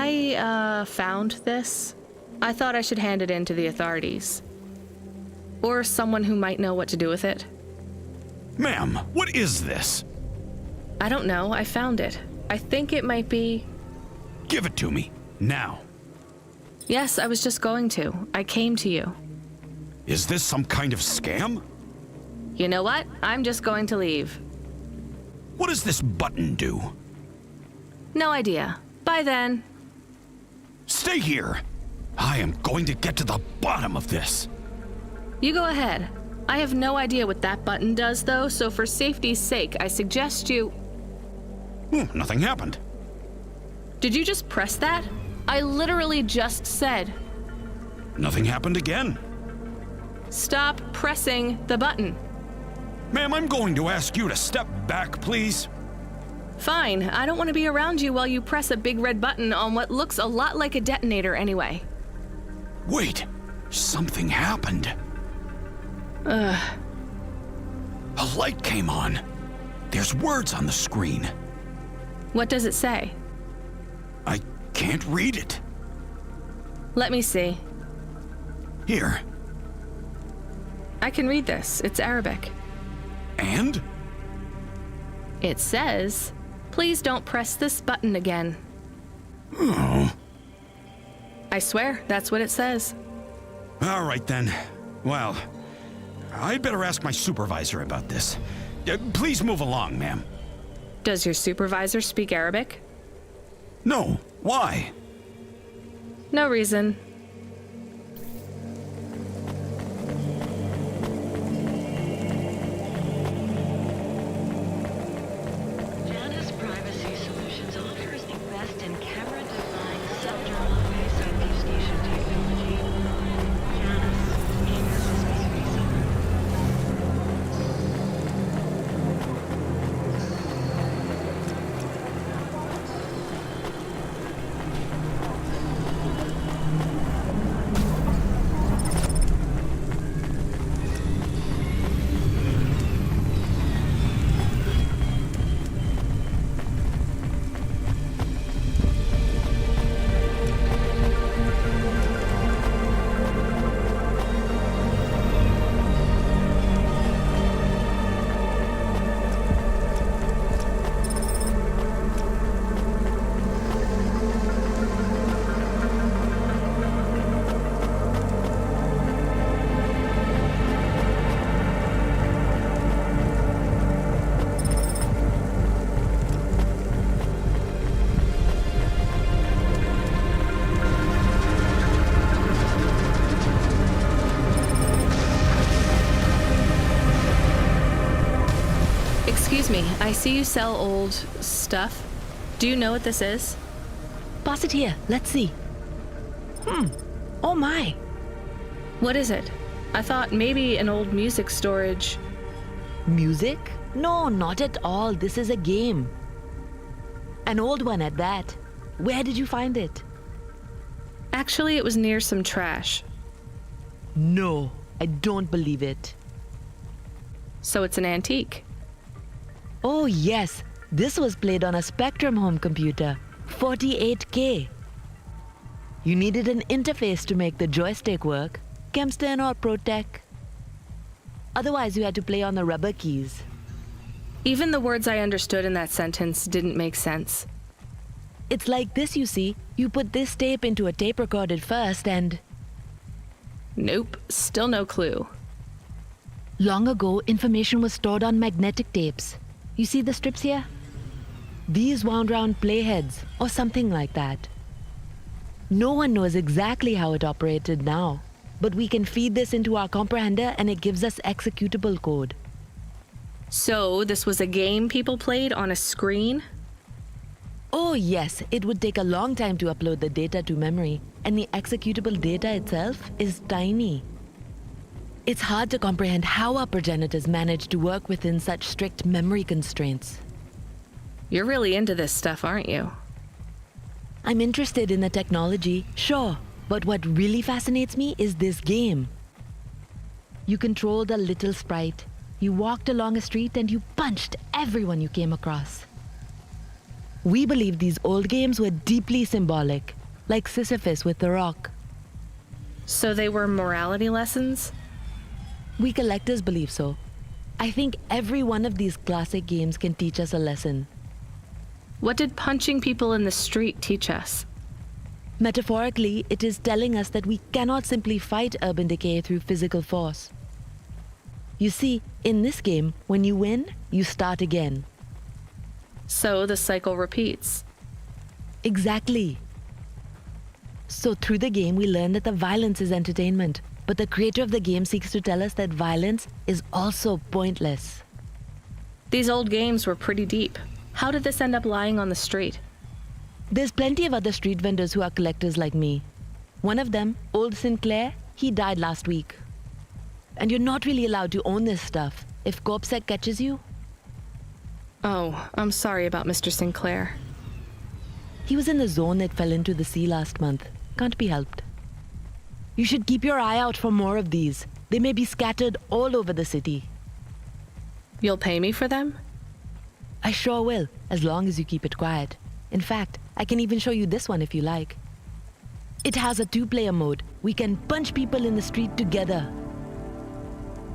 I found this. I thought I should hand it in to the authorities. Or someone who might know what to do with it. Ma'am, what is this? I don't know, I found it. I think it might be... Give it to me, now. Yes, I was just going to. I came to you. Is this some kind of scam? You know what? I'm just going to leave. What does this button do? No idea. Bye then. Stay here. I am going to get to the bottom of this. You go ahead. I have no idea what that button does though, so for safety's sake, I suggest you... Nothing happened. Did you just press that? I literally just said... Nothing happened again. Stop pressing the button. Ma'am, I'm going to ask you to step back, please. Fine, I don't want to be around you while you press a big red button on what looks a lot like a detonator anyway. Wait, something happened. A light came on. There's words on the screen. What does it say? I can't read it. Let me see. Here. I can read this. It's Arabic. And? It says, please don't press this button again. Oh. I swear, that's what it says. All right then. Well, I'd better ask my supervisor about this. Please move along, ma'am. Does your supervisor speak Arabic? No. Why? No reason. Excuse me, I see you sell old stuff. Do you know what this is? Pass it here, let's see. Oh my. What is it? I thought maybe an old music storage. Music? No, not at all. This is a game. An old one at that. Where did you find it? Actually, it was near some trash. No, I don't believe it. So it's an antique. Oh yes, this was played on a Spectrum home computer. 48K. You needed an interface to make the joystick work. Kempston or ProTech. Otherwise, you had to play on the rubber keys. Even the words I understood in that sentence didn't make sense. It's like this, you see. You put this tape into a tape recorded first and... Nope, still no clue. Long ago, information was stored on magnetic tapes. You see the strips here? These wound round playheads, or something like that. No one knows exactly how it operated now, but we can feed this into our comprehender and it gives us executable code. So this was a game people played on a screen? Oh yes, it would take a long time to upload the data to memory, and the executable data itself is tiny. It's hard to comprehend how our progenitors managed to work within such strict memory constraints. You're really into this stuff, aren't you? I'm interested in the technology, sure, but what really fascinates me is this game. You controlled a little sprite. You walked along a street and you punched everyone you came across. We believe these old games were deeply symbolic, like Sisyphus with the rock. So they were morality lessons? We collectors believe so. I think every one of these classic games can teach us a lesson. What did punching people in the street teach us? Metaphorically, it is telling us that we cannot simply fight urban decay through physical force. You see, in this game, when you win, you start again. So the cycle repeats. Exactly. So through the game, we learn that the violence is entertainment, but the creator of the game seeks to tell us that violence is also pointless. These old games were pretty deep. How did this end up lying on the street? There's plenty of other street vendors who are collectors like me. One of them, Old Sinclair, he died last week. And you're not really allowed to own this stuff. If CorpSec catches you, Oh, I'm sorry about Mr. Sinclair. he was in the zone that fell into the sea last month. Can't be helped. You should keep your eye out for more of these. They may be scattered all over the city. You'll pay me for them? I sure will, as long as you keep it quiet. In fact, I can even show you this one if you like. It has a 2-player mode. We can punch people in the street together.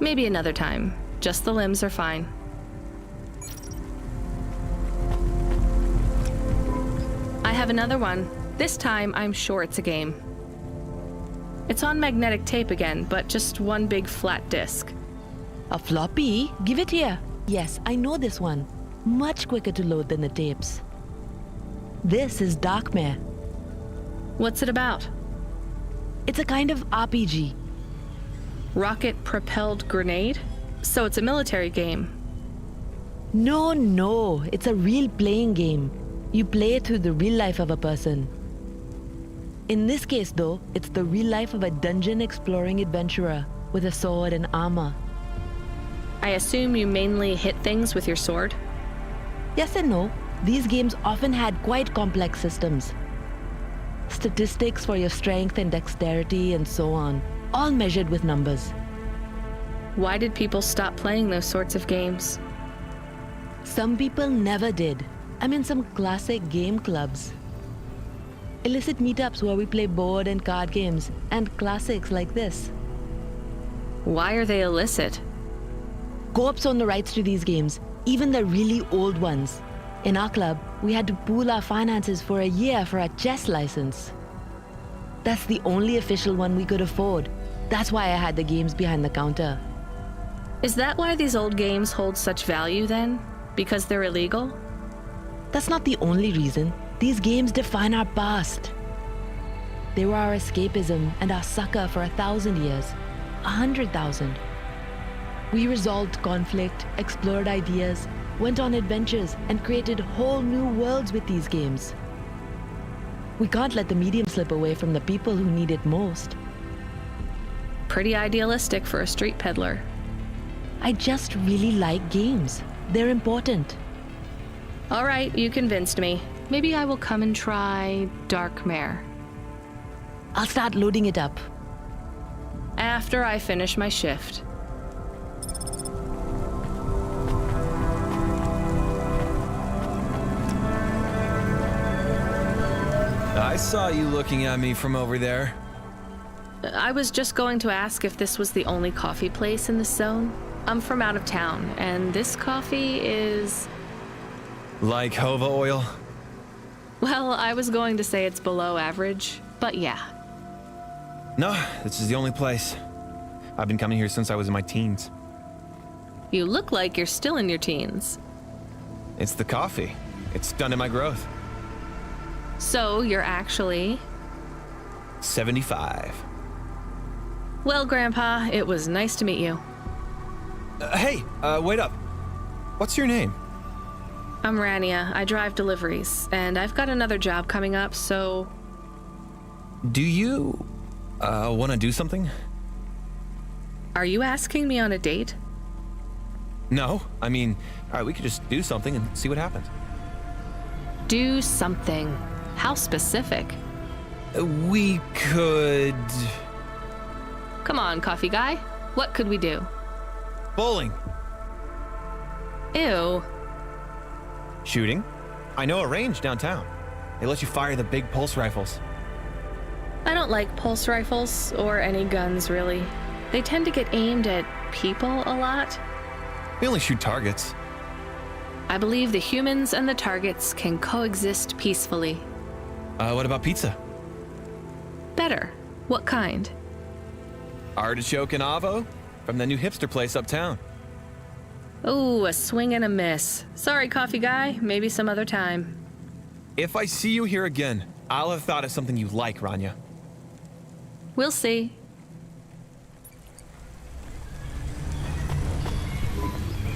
Maybe another time. Just the limbs are fine. I have another one. This time, I'm sure it's a game. It's on magnetic tape again, but just one big flat disc. A floppy? Give it here. Yes, I know this one. Much quicker to load than the tapes. This is Darkmare. What's it about? It's a kind of RPG. Rocket-propelled grenade? So it's a military game. No, it's a real playing game. You play it through the real life of a person. In this case, though, it's the real life of a dungeon-exploring adventurer with a sword and armor. I assume you mainly hit things with your sword? Yes and no. These games often had quite complex systems. Statistics for your strength and dexterity and so on, all measured with numbers. Why did people stop playing those sorts of games? Some people never did. I'm in some classic game clubs. Illicit meetups where we play board and card games, and classics like this. Why are they illicit? Co-ops own the rights to these games, even the really old ones. In our club, we had to pool our finances for a year for a chess license. That's the only official one we could afford. That's why I had the games behind the counter. Is that why these old games hold such value then? Because they're illegal? That's not the only reason. These games define our past. They were our escapism and our succor for 1,000 years. 100,000. We resolved conflict, explored ideas, went on adventures, and created whole new worlds with these games. We can't let the medium slip away from the people who need it most. Pretty idealistic for a street peddler. I just really like games. They're important. All right, you convinced me. Maybe I will come and try Darkmare. I'll start loading it up. After I finish my shift. I saw you looking at me from over there. I was just going to ask if this was the only coffee place in this zone. I'm from out of town, and this coffee is... Like Hova oil? Well, I was going to say it's below average, but yeah. No, this is the only place. I've been coming here since I was in my teens. You look like you're still in your teens. It's the coffee. It's stunted my growth. So you're actually... 75. Well, Grandpa, it was nice to meet you. Hey, wait up. What's your name? I'm Rania. I drive deliveries, and I've got another job coming up, so... Do you, want to do something? Are you asking me on a date? No, I mean, all right, we could just do something and see what happens. Do something. How specific? We could... Come on, coffee guy. What could we do? Bowling. Ew. Shooting. I know a range downtown. They let you fire the big pulse rifles. I don't like pulse rifles, or any guns really. They tend to get aimed at people a lot. We only shoot targets. I believe the humans and the targets can coexist peacefully. What about pizza? Better. What kind? Artichoke and avo? From the new hipster place uptown. Ooh, a swing and a miss. Sorry, coffee guy. Maybe some other time. If I see you here again, I'll have thought of something you like, Rania. We'll see.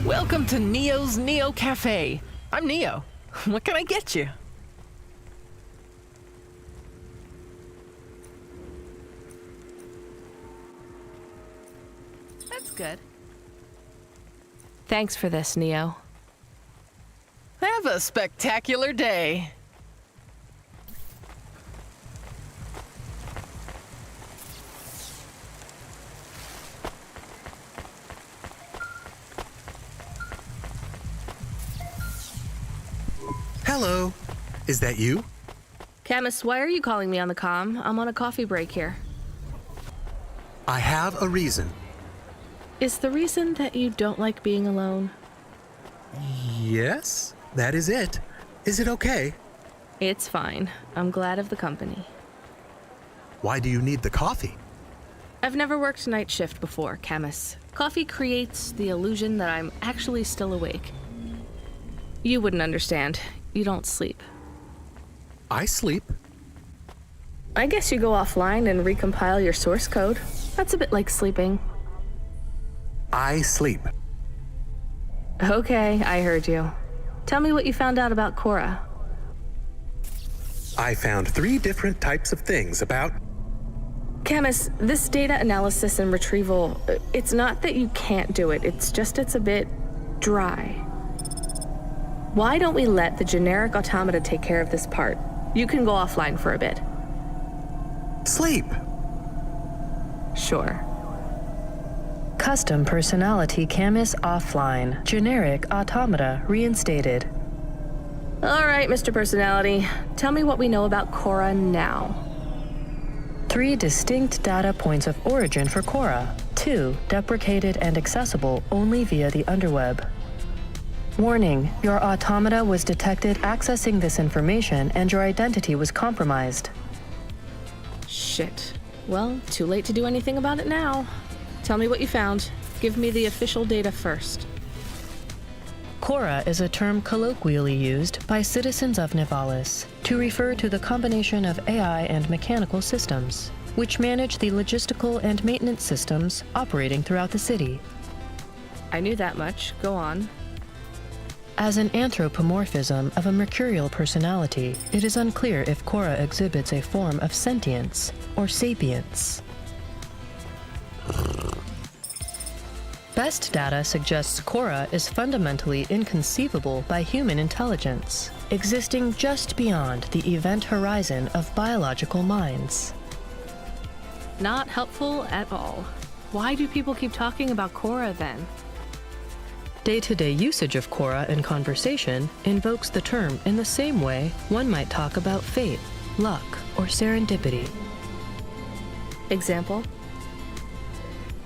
Welcome to Neo's Neo Cafe. I'm Neo. What can I get you? That's good. Thanks for this, Neo. Have a spectacular day. Hello. Is that you? Camus, why are you calling me on the comm? I'm on a coffee break here. I have a reason. Is the reason that you don't like being alone? Yes, that is it. Is it okay? It's fine. I'm glad of the company. Why do you need the coffee? I've never worked night shift before, Camus. Coffee creates the illusion that I'm actually still awake. You wouldn't understand. You don't sleep. I sleep. I guess you go offline and recompile your source code. That's a bit like sleeping. I sleep. Okay, I heard you. Tell me what you found out about Cora. I found 3 different types of things about... Camus, this data analysis and retrieval, it's not that you can't do it, it's just it's a bit dry. Why don't we let the generic automata take care of this part? You can go offline for a bit. Sleep. Sure. Custom personality Camus offline. Generic automata reinstated. All right, Mr. Personality. Tell me what we know about Cora now. 3 distinct data points of origin for Cora. 2 deprecated and accessible only via the underweb. Warning, your automata was detected accessing this information and your identity was compromised. Shit. Well, too late to do anything about it now. Tell me what you found. Give me the official data first. Cora is a term colloquially used by citizens of Nivalis to refer to the combination of AI and mechanical systems, which manage the logistical and maintenance systems operating throughout the city. I knew that much. Go on. As an anthropomorphism of a mercurial personality, it is unclear if Cora exhibits a form of sentience or sapience. Best data suggests Cora is fundamentally inconceivable by human intelligence, existing just beyond the event horizon of biological minds. Not helpful at all. Why do people keep talking about Cora then? Day-to-day usage of Cora in conversation invokes the term in the same way one might talk about fate, luck, or serendipity. Example?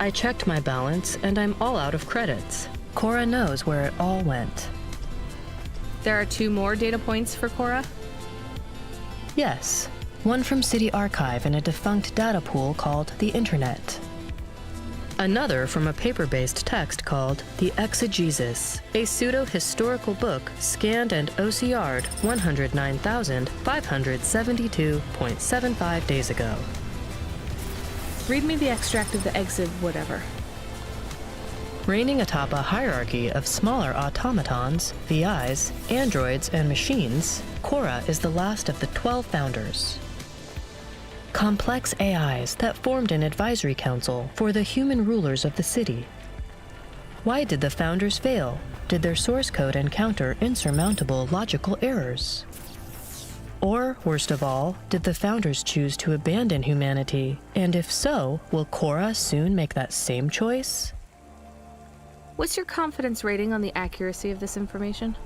I checked my balance and I'm all out of credits. Cora knows where it all went. There are 2 more data points for Cora? Yes, one from City Archive in a defunct data pool called the Internet. Another from a paper-based text called The Exegesis, a pseudo-historical book scanned and OCR'd 109,572.75 days ago. Read me the extract of the exit whatever. Reigning atop a hierarchy of smaller automatons, VIs, androids, and machines, Cora is the last of the 12 founders. Complex AIs that formed an advisory council for the human rulers of the city. Why did the founders fail? Did their source code encounter insurmountable logical errors? Or, worst of all, did the founders choose to abandon humanity? And if so, will Cora soon make that same choice? What's your confidence rating on the accuracy of this information?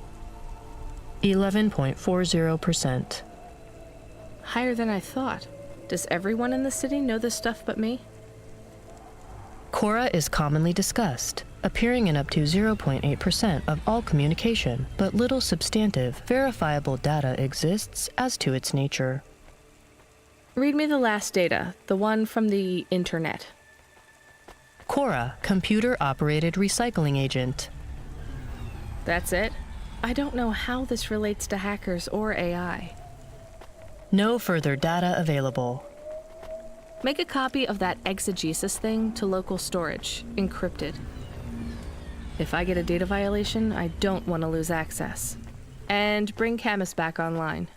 11.40%. Higher than I thought. Does everyone in the city know this stuff but me? Cora is commonly discussed, appearing in up to 0.8% of all communication, but little substantive, verifiable data exists as to its nature. Read me the last data, the one from the internet. Cora, computer-operated recycling agent. That's it? I don't know how this relates to hackers or AI. No further data available. Make a copy of that exegesis thing to local storage, encrypted. If I get a data violation, I don't want to lose access. And bring Camus back online.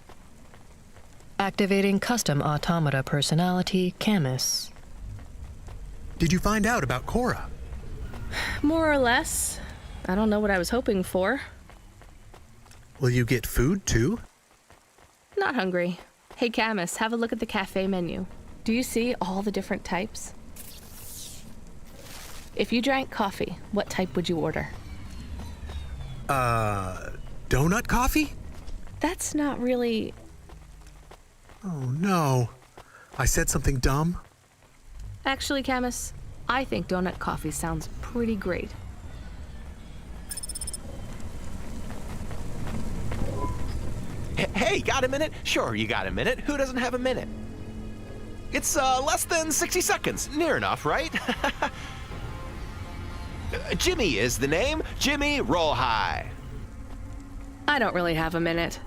Activating custom automata personality, Camus. Did you find out about Cora? More or less. I don't know what I was hoping for. Will you get food too? Not hungry. Hey Camus, have a look at the cafe menu. Do you see all the different types? If you drank coffee, what type would you order? Donut coffee? That's not really... Oh no. I said something dumb? Actually, Camus, I think donut coffee sounds pretty great. Hey, got a minute? Sure, you got a minute. Who doesn't have a minute? It's less than 60 seconds. Near enough, right? Jimmy is the name. Jimmy, roll high. I don't really have a minute.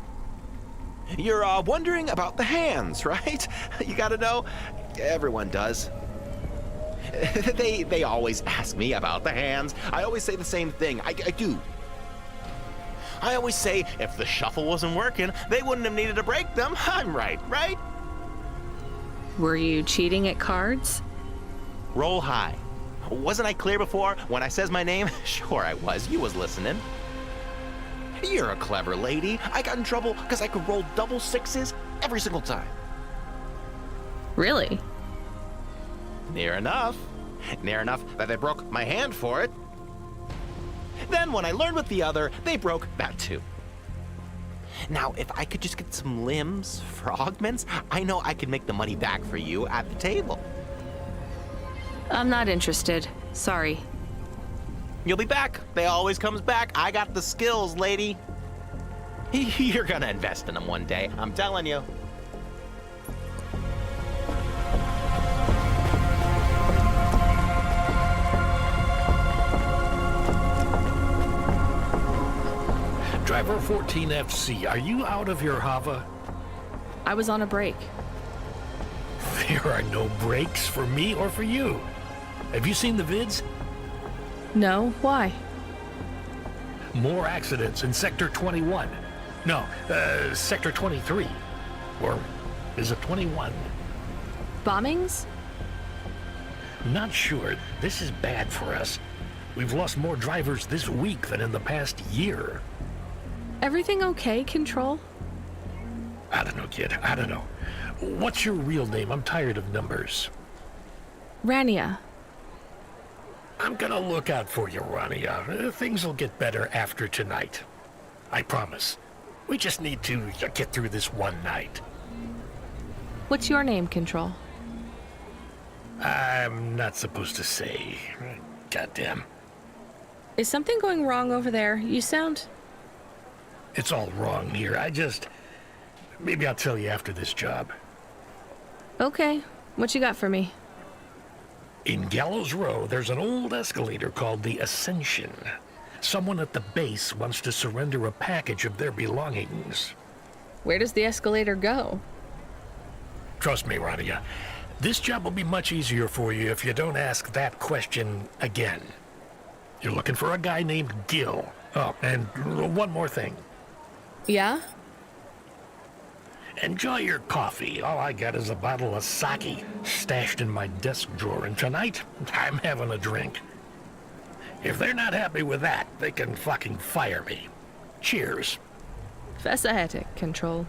You're wondering about the hands, right? You gotta know. Everyone does. They always ask me about the hands. I always say the same thing. I do. I always say if the shuffle wasn't working, they wouldn't have needed to break them. I'm right, right? Were you cheating at cards? Roll high. Wasn't I clear before when I says my name? Sure I was. You was listening. You're a clever lady. I got in trouble because I could roll double sixes every single time. Really? Near enough. Near enough that they broke my hand for it. Then when I learned with the other, they broke that too. Now, if I could just get some limbs for augments, I know I could make the money back for you at the table. I'm not interested. Sorry. You'll be back. They always comes back. I got the skills, lady. You're gonna invest in them one day, I'm telling you. Driver 14FC, are you out of your Hava? I was on a break. There are no breaks for me or for you. Have you seen the vids? No, why? More accidents in Sector 21. No, Sector 23. Or is it 21? Bombings? Not sure. This is bad for us. We've lost more drivers this week than in the past year. Everything okay, Control? I don't know, kid. I don't know. What's your real name? I'm tired of numbers. Rania. I'm gonna look out for you, Rania. Things will get better after tonight. I promise. We just need to get through this one night. What's your name, Control? I'm not supposed to say. Goddamn. Is something going wrong over there? You sound... It's all wrong here. Maybe I'll tell you after this job. Okay. What you got for me? In Gallows Row, there's an old escalator called the Ascension. Someone at the base wants to surrender a package of their belongings. Where does the escalator go? Trust me, Rania. This job will be much easier for you if you don't ask that question again. You're looking for a guy named Gil. Oh, and one more thing. Yeah? Enjoy your coffee. All I got is a bottle of sake stashed in my desk drawer, and tonight, I'm having a drink. If they're not happy with that, they can fucking fire me. Cheers. Spецэффекты, Control.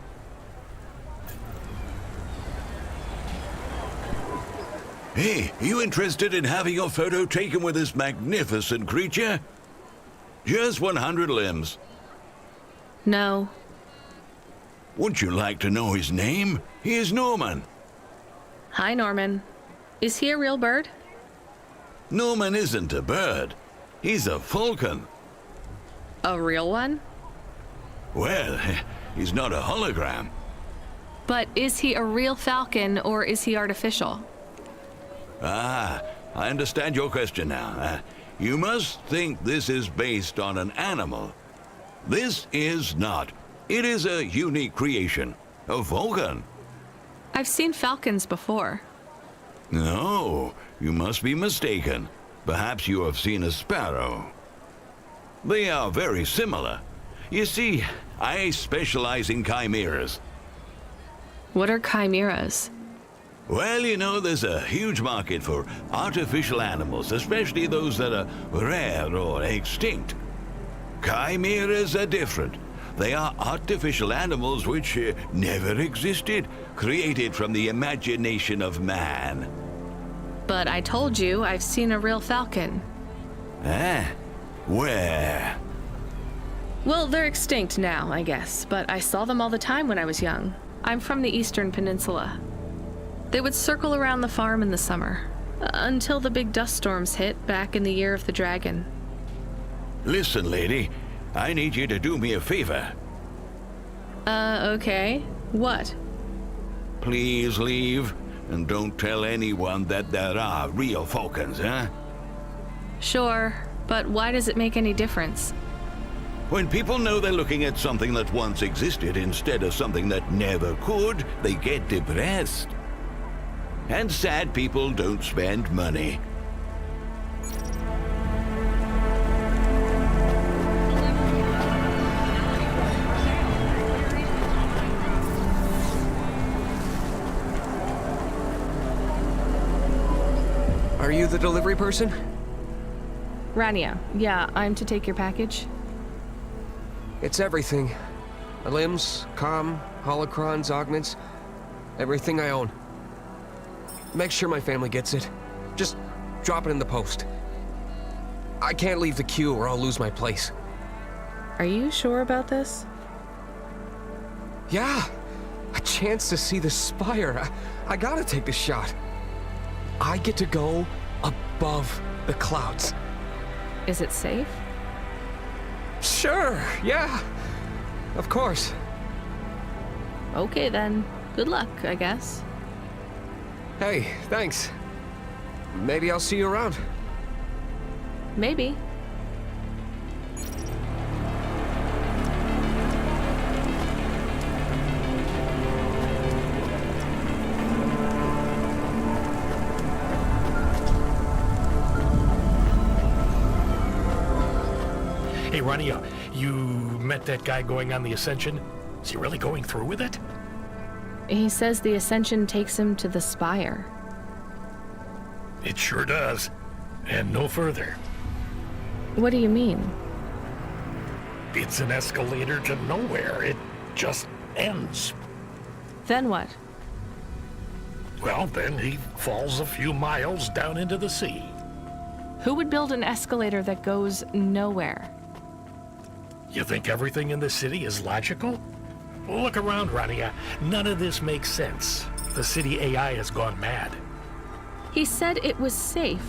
Hey, you interested in having your photo taken with this magnificent creature? Just 100 limbs. No. Would you like to know his name? He is Norman. Hi, Norman. Is he a real bird? Norman isn't a bird. He's a falcon. A real one? Well, he's not a hologram. But is he a real falcon or is he artificial? Ah, I understand your question now. You must think this is based on an animal. This is not. It is a unique creation. A falcon. I've seen falcons before. No, you must be mistaken. Perhaps you have seen a sparrow. They are very similar. You see, I specialize in chimeras. What are chimeras? Well, you know, there's a huge market for artificial animals, especially those that are rare or extinct. Chimeras are different. They are artificial animals which never existed, created from the imagination of man. But I told you I've seen a real falcon. Eh? Where? Well, they're extinct now, I guess, but I saw them all the time when I was young. I'm from the Eastern Peninsula. They would circle around the farm in the summer, until the big dust storms hit back in the year of the dragon. Listen, lady, I need you to do me a favor. Okay. What? Please leave, and don't tell anyone that there are real falcons, huh? Sure, but why does it make any difference? When people know they're looking at something that once existed instead of something that never could, they get depressed. And sad people don't spend money. Are you the delivery person? Rania, yeah, I'm to take your package. It's everything. My limbs, comm, holocrons, augments, everything I own. Make sure my family gets it. Just drop it in the post. I can't leave the queue or I'll lose my place. Are you sure about this? Yeah, a chance to see the spire. I gotta take the shot. I get to go above the clouds. Is it safe? Sure, yeah. Of course. Okay then. Good luck, I guess. Hey, thanks. Maybe I'll see you around. Maybe. Hey, Rania, you met that guy going on the Ascension? Is he really going through with it? He says the Ascension takes him to the spire. It sure does. And no further. What do you mean? It's an escalator to nowhere. It just ends. Then what? Well, then he falls a few miles down into the sea. Who would build an escalator that goes nowhere? You think everything in the city is logical? Look around, Rania. None of this makes sense. The city AI has gone mad. He said it was safe.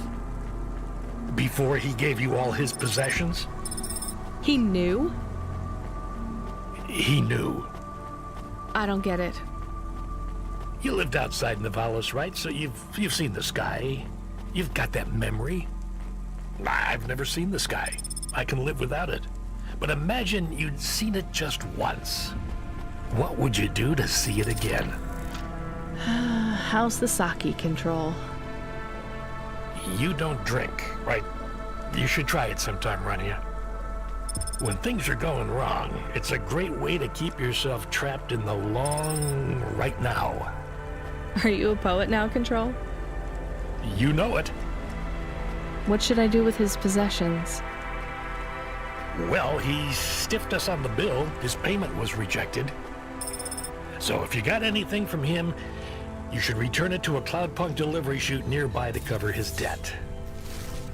Before he gave you all his possessions? He knew? He knew. I don't get it. You lived outside Nivalis, right? So you've seen the sky. You've got that memory. I've never seen the sky. I can live without it. But imagine you'd seen it just once. What would you do to see it again? How's the sake control? You don't drink, right? You should try it sometime, Rania. When things are going wrong, it's a great way to keep yourself trapped in the long right now. Are you a poet now, Control? You know it. What should I do with his possessions? Well, he stiffed us on the bill. His payment was rejected. So if you got anything from him, you should return it to a Cloudpunk delivery chute nearby to cover his debt.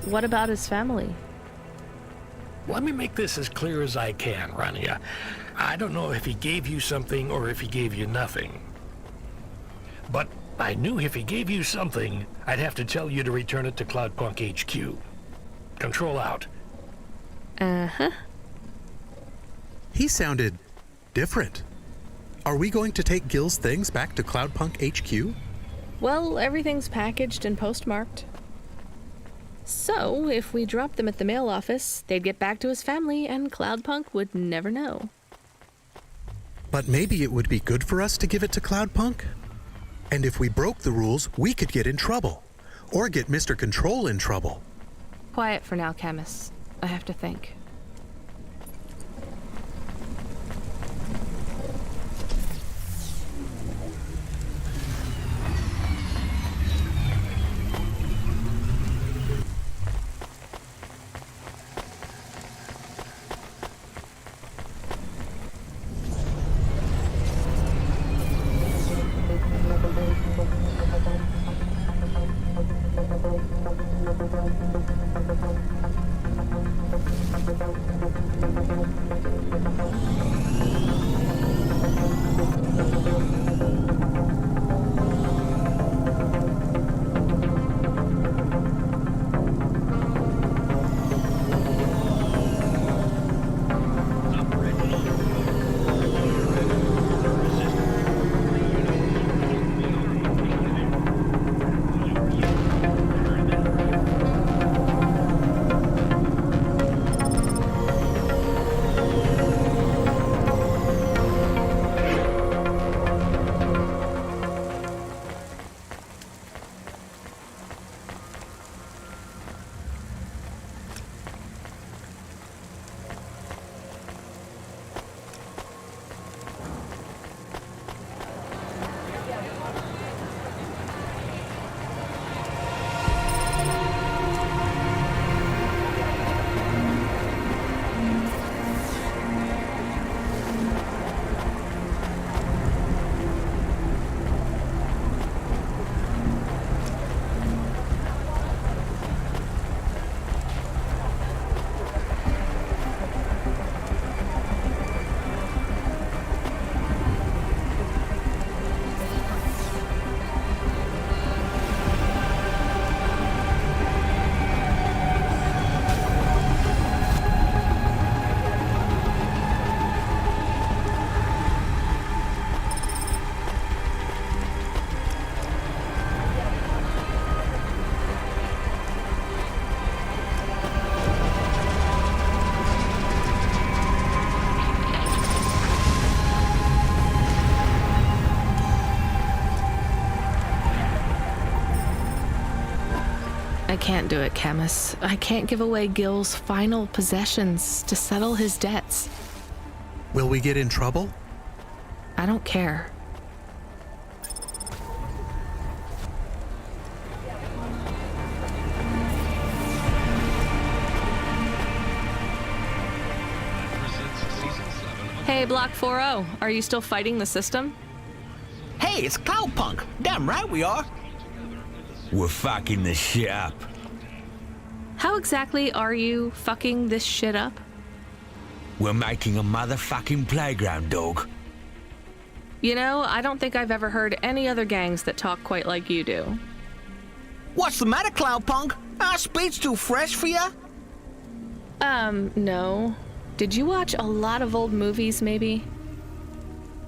What about his family? Let me make this as clear as I can, Rania. I don't know if he gave you something or if he gave you nothing. But I knew if he gave you something, I'd have to tell you to return it to Cloudpunk HQ. Control out. Uh-huh. He sounded different. Are we going to take Gil's things back to Cloudpunk HQ? Well, everything's packaged and postmarked. So, if we dropped them at the mail office, they'd get back to his family and Cloudpunk would never know. But maybe it would be good for us to give it to Cloudpunk? And if we broke the rules, we could get in trouble. Or get Mr. Control in trouble. Quiet for now, Camus. I have to think. I can't do it, Camus. I can't give away Gil's final possessions to settle his debts. Will we get in trouble? I don't care. Hey, Block 4-0, are you still fighting the system? Hey, it's Cloudpunk. Damn right we are. We're fucking this shit up. How exactly are you fucking this shit up? We're making a motherfucking playground, dog. You know, I don't think I've ever heard any other gangs that talk quite like you do. What's the matter, Cloudpunk? Our speed's too fresh for ya? No. Did you watch a lot of old movies, maybe?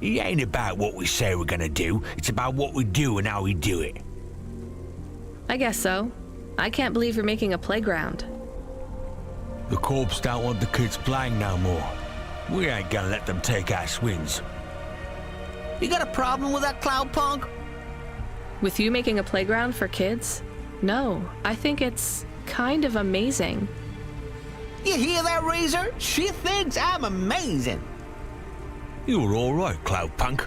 It ain't about what we say we're gonna do. It's about what we do and how we do it. I guess so. I can't believe you're making a playground. The corps don't want the kids playing no more. We ain't gonna let them take our swings. You got a problem with that, Cloudpunk? With you making a playground for kids? No, I think it's kind of amazing. You hear that, Razor? She thinks I'm amazing. You're all right, Cloudpunk.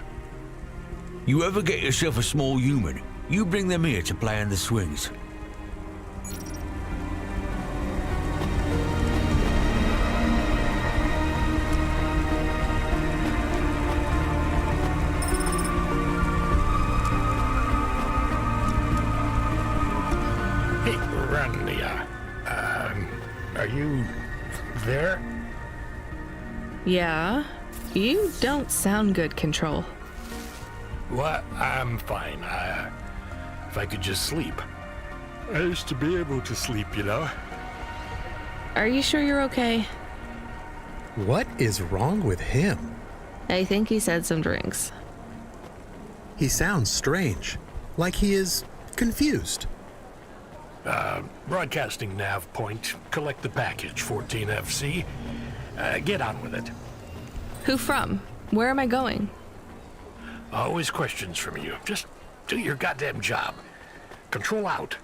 You ever get yourself a small human, you bring them here to play on the swings. Hey, Rania. Are you there? Yeah? You don't sound good, Control. What? I'm fine. if I could just sleep. I used to be able to sleep, you know. Are you sure you're okay? What is wrong with him? I think he said some drinks. He sounds strange, like he is confused. Broadcasting nav point. Collect the package, 14FC. Get on with it. Who from? Where am I going? Always questions from you. Just do your goddamn job. Control out.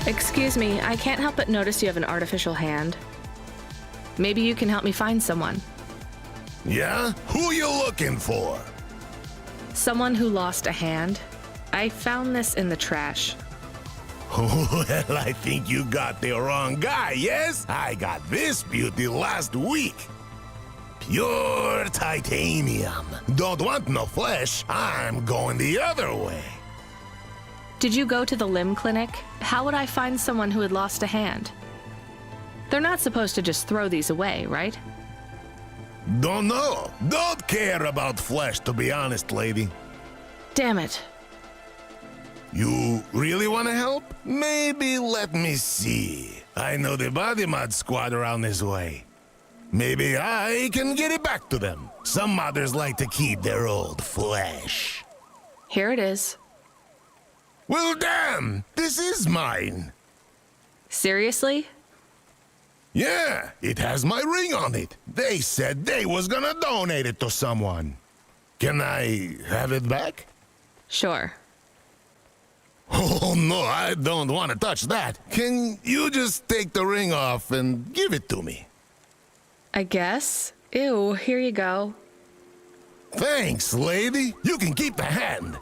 Excuse me, I can't help but notice you have an artificial hand. Maybe you can help me find someone. Yeah? Who you looking for? Someone who lost a hand. I found this in the trash. Well, I think you got the wrong guy, yes? I got this beauty last week. Pure titanium. Don't want no flesh. I'm going the other way. Did you go to the limb clinic? How would I find someone who had lost a hand? They're not supposed to just throw these away, right? Don't know. Don't care about flesh, to be honest, lady. Damn it. You really want to help? Maybe let me see. I know the body mod squad around this way. Maybe I can get it back to them. Some modders like to keep their old flesh. Here it is. Well, damn! This is mine. Seriously? Yeah, it has my ring on it. They said they was gonna donate it to someone. Can I have it back? Sure. Oh, no, I don't want to touch that. Can you just take the ring off and give it to me? I guess. Ew, here you go. Thanks, lady. You can keep the hand.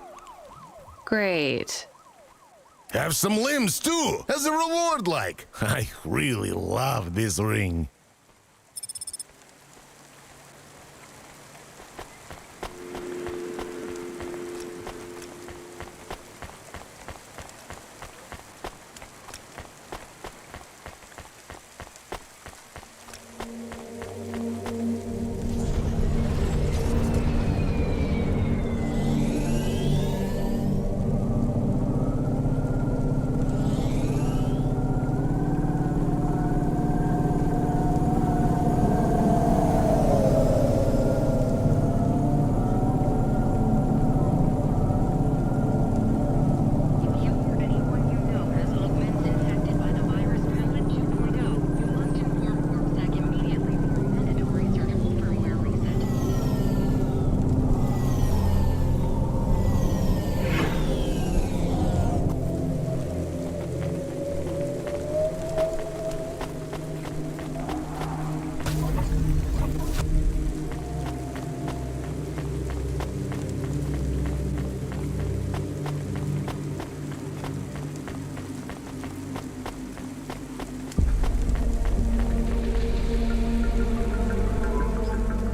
Great. Have some limbs, too, as a reward, like. I really love this ring.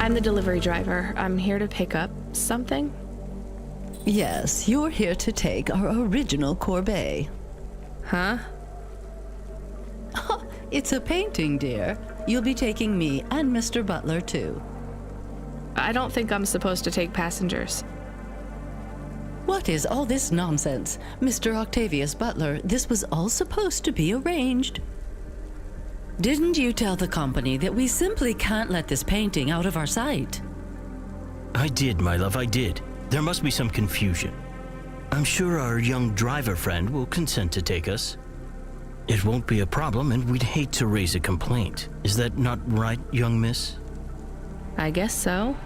I'm the delivery driver. I'm here to pick up something. Yes, you're here to take our original corbeille. Huh? It's a painting, dear. You'll be taking me and Mr. Butler, too. I don't think I'm supposed to take passengers. What is all this nonsense? Mr. Octavius Butler, this was all supposed to be arranged. Didn't you tell the company that we simply can't let this painting out of our sight? I did, my love, I did. There must be some confusion. I'm sure our young driver friend will consent to take us. It won't be a problem, and we'd hate to raise a complaint. Is that not right, young miss? I guess so.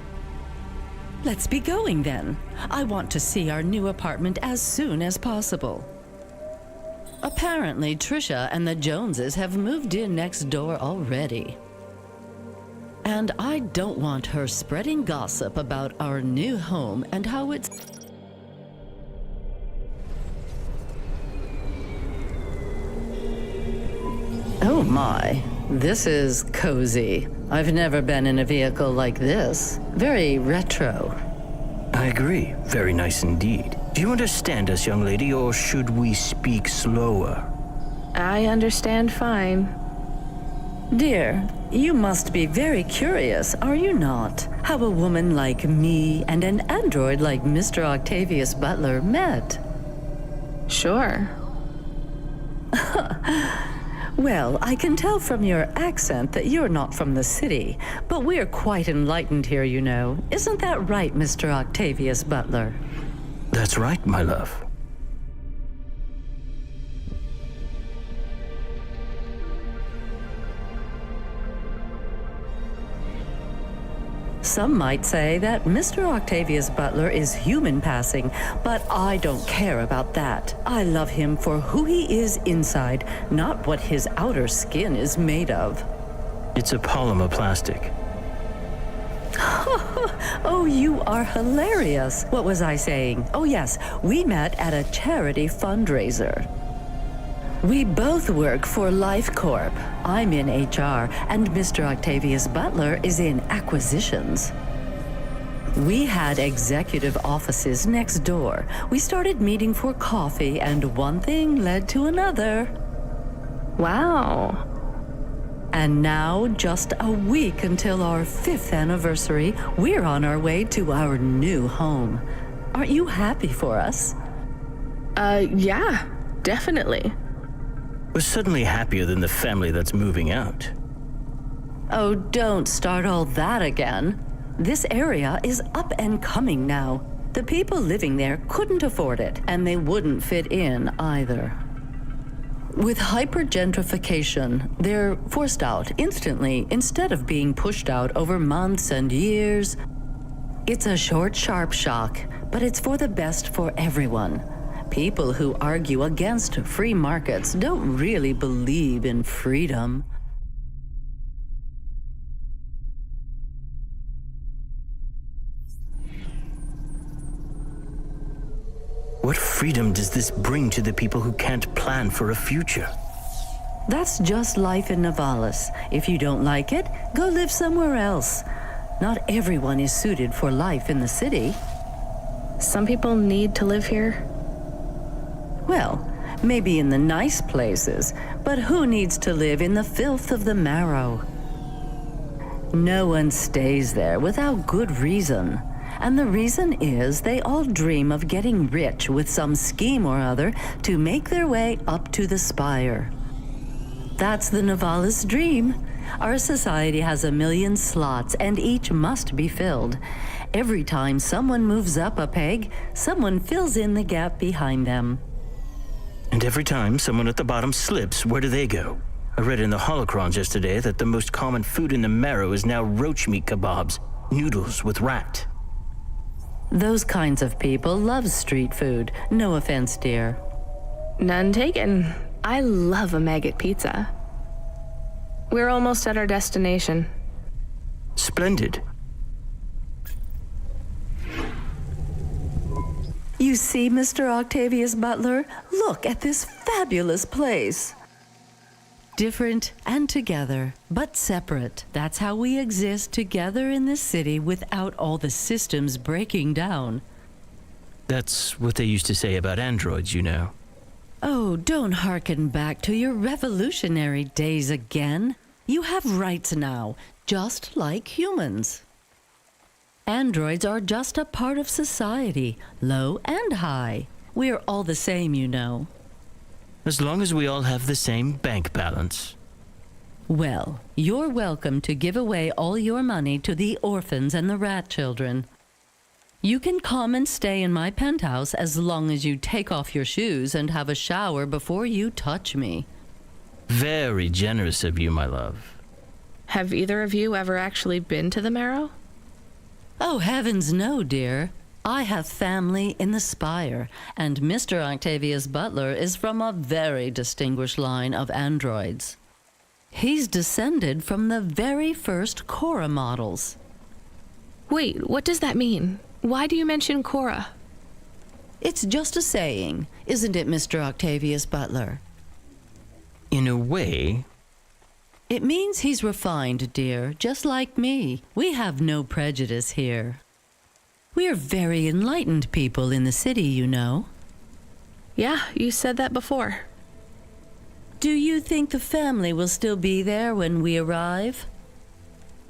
Let's be going then. I want to see our new apartment as soon as possible. Apparently, Trisha and the Joneses have moved in next door already. And I don't want her spreading gossip about our new home and how it's... Oh my, this is cozy. I've never been in a vehicle like this. Very retro. I agree. Very nice indeed. Do you understand us, young lady, or should we speak slower? I understand fine. Dear, you must be very curious, are you not? How a woman like me and an android like Mr. Octavius Butler met. Sure. Well, I can tell from your accent that you're not from the city, but we're quite enlightened here, you know. Isn't that right, Mr. Octavius Butler? That's right, my love. Some might say that Mr. Octavius Butler is human passing, but I don't care about that. I love him for who he is inside, not what his outer skin is made of. It's a polymer plastic. Oh, you are hilarious. What was I saying? Oh yes, we met at a charity fundraiser. We both work for Life Corp. I'm in HR, and Mr. Octavius Butler is in acquisitions. We had executive offices next door. We started meeting for coffee, and one thing led to another. Wow. And now, just a week until our 5th anniversary, we're on our way to our new home. Aren't you happy for us? Yeah, definitely. We're certainly happier than the family that's moving out. Oh, don't start all that again. This area is up and coming now. The people living there couldn't afford it, and they wouldn't fit in either. With hypergentrification, they're forced out instantly instead of being pushed out over months and years. It's a short, sharp shock, but it's for the best for everyone. People who argue against free markets don't really believe in freedom. freedom does this bring to the people who can't plan for a future? That's just life in Novalis. If you don't like it, go live somewhere else. Not everyone is suited for life in the city. Some people need to live here. Well, maybe in the nice places, but who needs to live in the filth of the marrow? No one stays there without good reason. And the reason is they all dream of getting rich with some scheme or other to make their way up to the spire. That's the Novalis dream. Our society has 1 million slots, and each must be filled. Every time someone moves up a peg, someone fills in the gap behind them. And every time someone at the bottom slips, where do they go? I read in the holocrons yesterday that the most common food in the marrow is now roach meat kebabs, noodles with rat. Those kinds of people love street food. No offense, dear. None taken. I love a maggot pizza. We're almost at our destination. Splendid. You see, Mr. Octavius Butler? Look at this fabulous place. Different and together, but separate. That's how we exist together in this city without all the systems breaking down. That's what they used to say about androids, you know. Oh, don't hearken back to your revolutionary days again. You have rights now, just like humans. Androids are just a part of society, low and high. We're all the same, you know. As long as we all have the same bank balance. Well, you're welcome to give away all your money to the orphans and the rat children. You can come and stay in my penthouse as long as you take off your shoes and have a shower before you touch me. Very generous of you, my love. Have either of you ever actually been to the marrow? Oh, heavens no, dear. I have family in the spire, and Mr. Octavius Butler is from a very distinguished line of androids. He's descended from the very first Cora models. Wait, what does that mean? Why do you mention Cora? It's just a saying, isn't it, Mr. Octavius Butler? In a way. It means he's refined, dear, just like me. We have no prejudice here. We're very enlightened people in the city, you know. Yeah, you said that before. Do you think the family will still be there when we arrive?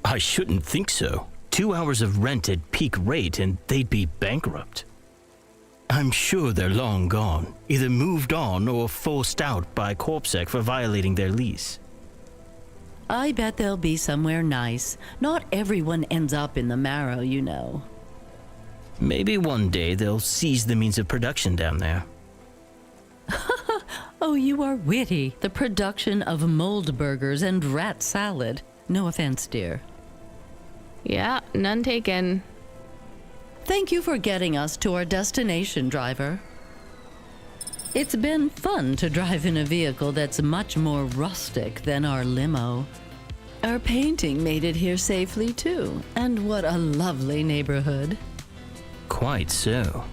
I shouldn't think so. 2 hours of rent at peak rate and they'd be bankrupt. I'm sure they're long gone, either moved on or forced out by Corpsec for violating their lease. I bet they'll be somewhere nice. Not everyone ends up in the marrow, you know. Maybe one day they'll seize the means of production down there. Oh, you are witty. The production of mold burgers and rat salad. No offense, dear. Yeah, none taken. Thank you for getting us to our destination, driver. It's been fun to drive in a vehicle that's much more rustic than our limo. Our painting made it here safely, too. And what a lovely neighborhood. Quite so.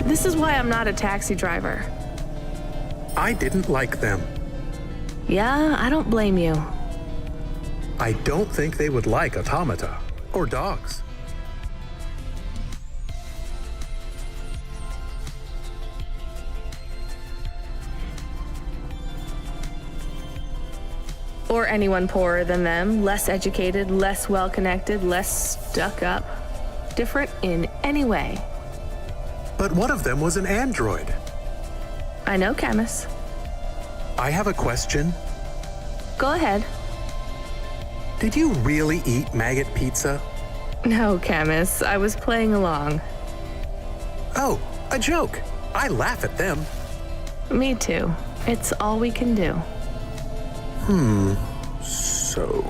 This is why I'm not a taxi driver. I didn't like them. Yeah, I don't blame you. I don't think they would like automata or dogs. Or anyone poorer than them, less educated, less well-connected, less stuck up. Different in any way. But one of them was an android. I know, Camus. I have a question. Go ahead. Did you really eat maggot pizza? No, Camus. I was playing along. Oh, a joke. I laugh at them. Me too. It's all we can do. So...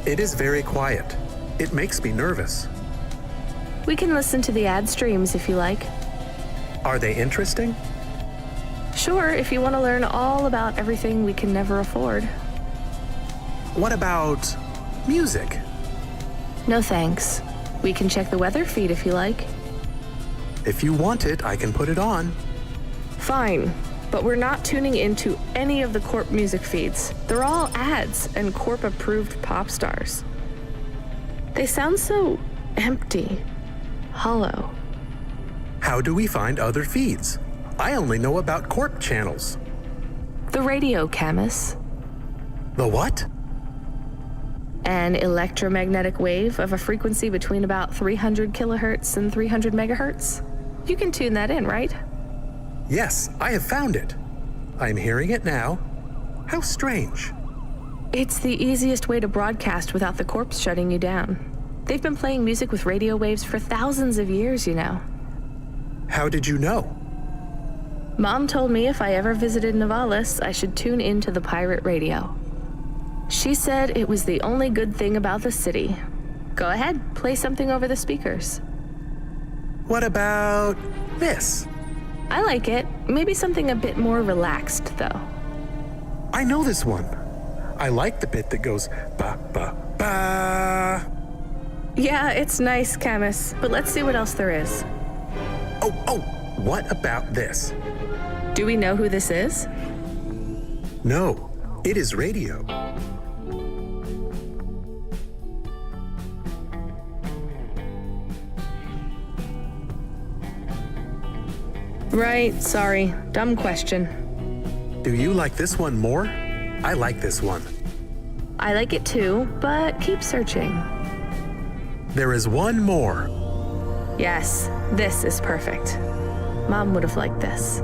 It is very quiet. It makes me nervous. We can listen to the ad streams if you like. Are they interesting? Sure, if you want to learn all about everything we can never afford. What about music? No thanks. We can check the weather feed if you like. If you want it, I can put it on. Fine, but we're not tuning into any of the Corp music feeds. They're all ads and Corp-approved pop stars. They sound so empty, hollow. How do we find other feeds? I only know about Corp channels. The radio, Camus. The what? An electromagnetic wave of a frequency between about 300 kilohertz and 300 megahertz. You can tune that in, right? Yes, I have found it. I'm hearing it now. How strange. It's the easiest way to broadcast without the Corps shutting you down. They've been playing music with radio waves for thousands of years, you know. How did you know? Mom told me if I ever visited Navalis, I should tune into the pirate radio. She said it was the only good thing about the city. Go ahead, play something over the speakers. What about this? I like it. Maybe something a bit more relaxed, though. I know this one. I like the bit that goes ba ba ba. Yeah, it's nice, Camus, but let's see what else there is. Oh, what about this? Do we know who this is? No, it is radio. Right, sorry. Dumb question. Do you like this one more? I like this one. I like it too, but keep searching. There is one more. Yes, this is perfect. Mom would have liked this.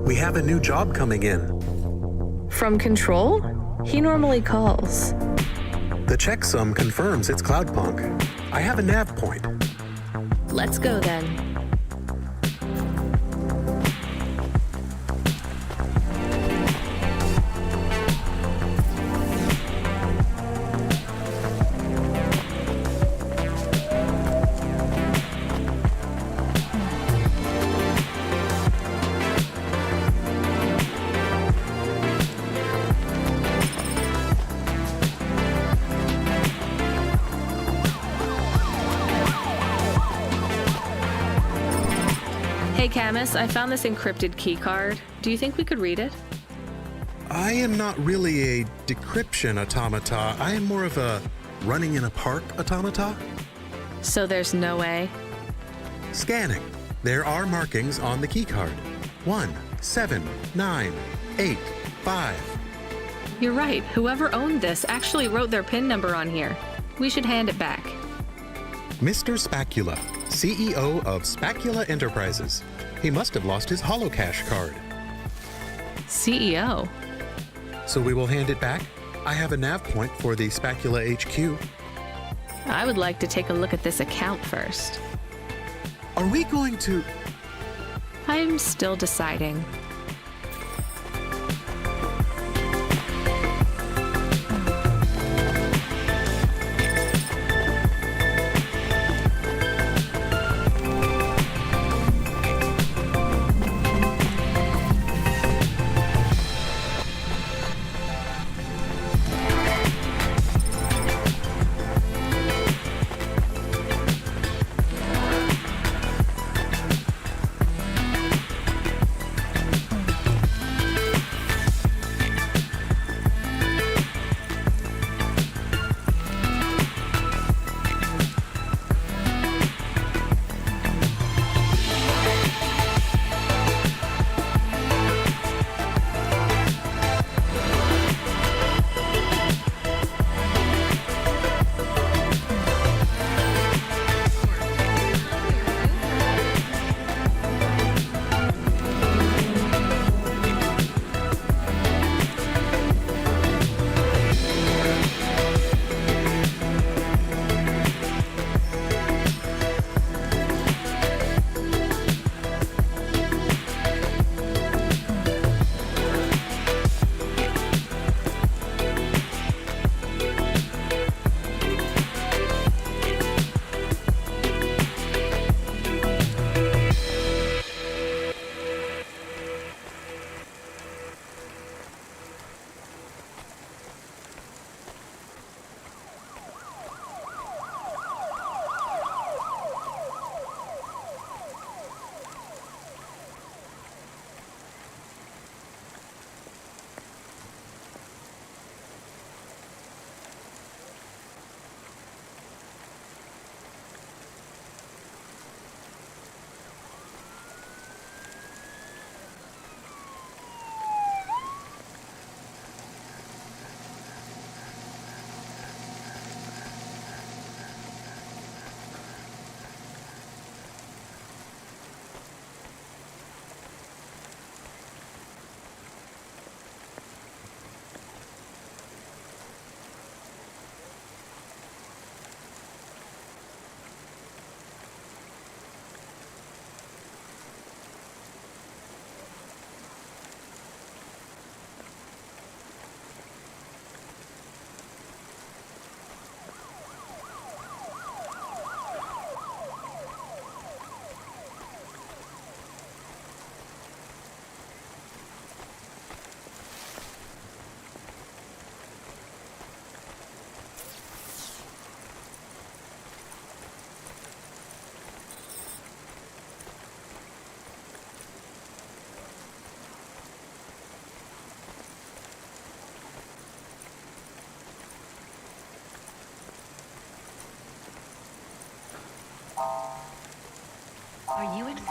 We have a new job coming in. From Control? He normally calls. The checksum confirms it's Cloudpunk. I have a nav point. Let's go then. Hey Camus, I found this encrypted key card. Do you think we could read it? I am not really a decryption automata. I am more of a running in a park automata. So there's no way? Scanning. There are markings on the key card. 1, 7, 9, 8, 5. You're right. Whoever owned this actually wrote their PIN number on here. We should hand it back. Mr. Spacula, CEO of Spacula Enterprises. He must have lost his holocash card. CEO? So we will hand it back. I have a nav point for the Spacula HQ. I would like to take a look at this account first. Are we going to... I'm still deciding.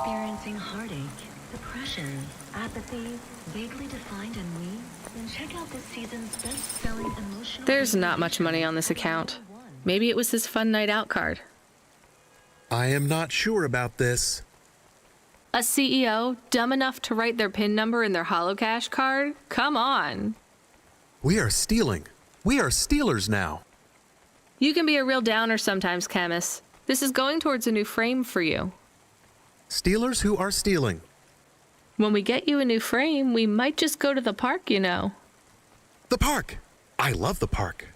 experiencing heartache, depression, apathy, vaguely defined ennui? Then check out this season's best-selling emotional... There's not much money on this account. Maybe it was his fun night out card. I am not sure about this. A CEO dumb enough to write their PIN number in their holocash card? Come on. We are stealing. We are stealers now. You can be a real downer sometimes, Camus. This is going towards a new frame for you. Stealers who are stealing. When we get you a new frame, we might just go to the park, you know. The park! I love the park.